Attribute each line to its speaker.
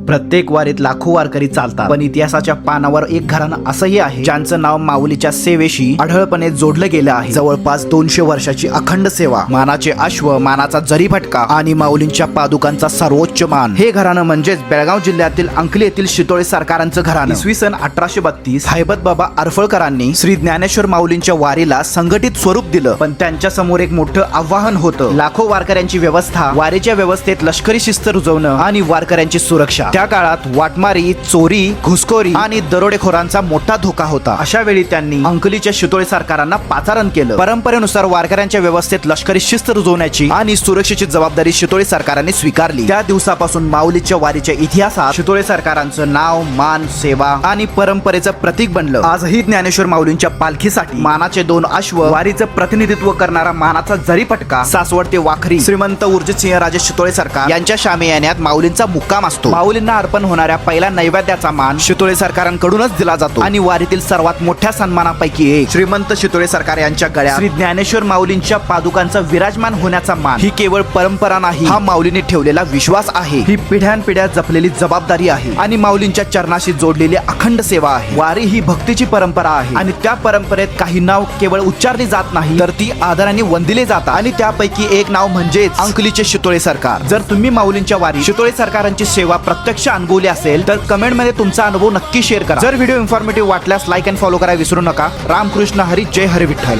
Speaker 1: प्रत्येक वारीत लाखो वारकरी चालतात, पण इतिहासाच्या पानावर एक घराणं असंही आहे ज्यांचं नाव माऊलीच्या सेवेशी अढळपणे जोडलं गेलं आहे। जवळपास 200 वर्षाची अखंड सेवा, मानाचे अश्व, मानाचा जरी फटका आणि माऊलींच्या पादुकांचा सर्वोच्च मान। हे घराणं म्हणजेच बेळगाव जिल्ह्यातील अंकली येथील शितोळे सरकारांचं घराणं। इसवी सन 1832 हैबत बाबा अरफळकरांनी श्री ज्ञानेश्वर माऊलींच्या वारीला संघटित स्वरूप दिलं, पण त्यांच्या समोर एक मोठं आव्हान होतं। लाखो वारकऱ्यांची व्यवस्था, वारीच्या व्यवस्थेत लष्करी शिस्त रुजवणं आणि वारकऱ्यांची सुरक्षा। त्या काळात वाटमारी, चोरी, घुसखोरी आणि दरोडेखोरांचा मोठा धोका होता। अशा वेळी त्यांनी अंकलीच्या शितोळे सरकारांना पाचारण केलं। परंपरेनुसार वारकऱ्यांच्या व्यवस्थेत लष्करी शिस्त रुजवण्याची आणि सुरक्षेची जबाबदारी शितोळे सरकारांनी स्वीकारली। त्या दिवसापासून माऊलीच्या वारीच्या इतिहासात शितोळे सरकारांचं नाव, मान, सेवा आणि परंपरेचं प्रतीक बनलं। आजही ज्ञानेश्वर माऊलींच्या पालखीसाठी मानाचे 2 अश्व, वारीचं प्रतिनिधित्व करणारा मानाचा जरी पटका, सासवड ते वाखरी श्रीमंत उर्जितसिंहराजे शितोळे सरकार यांच्या शामियान्यात माऊलींचा मुक्काम असतो। माऊलींना अर्पण होणाऱ्या पहिल्या नैवेद्याचा मान शितोळे सरकारांकडूनच दिला जातो आणि वारीतील सर्वात मोठ्या सन्मानापैकी एक श्रीमंत शितोळे सरकार यांच्या गळ्यात श्री ज्ञानेश्वर माऊलींच्या पादुकांचा विराजमान होण्याचा मान ही केवळ परंपरा नाही, हा माऊलींनी ठेवलेला विश्वास आहे। ही पिढ्यानपिढ्या जपलेली जबाबदारी आहे आणि माऊलींच्या चरणाशी जोडलेली अखंड सेवा आहे। वारी ही भक्तीची परंपरा आहे आणि त्या परंपरेत काही नाव केवळ उच्चारली जात नाही, तर ती आदराने वंदिले जातात आणि त्यापैकी एक नाव म्हणजेच अंकलीचे शितोळे सरकार। जर तुम्ही माऊलींच्या वारी शितोळे सरकारांची सेवा प्रत्यक्ष अनुभवली असेल तर कमेंट मध्ये तुमचा अनुभव नक्की शेअर करा। जर व्हिडिओ इन्फॉर्मेटिव्ह वाटल्यास लाईक आणि फॉलो करायला विसरू नका। रामकृष्ण हरी, जय हरी विठ्ठल।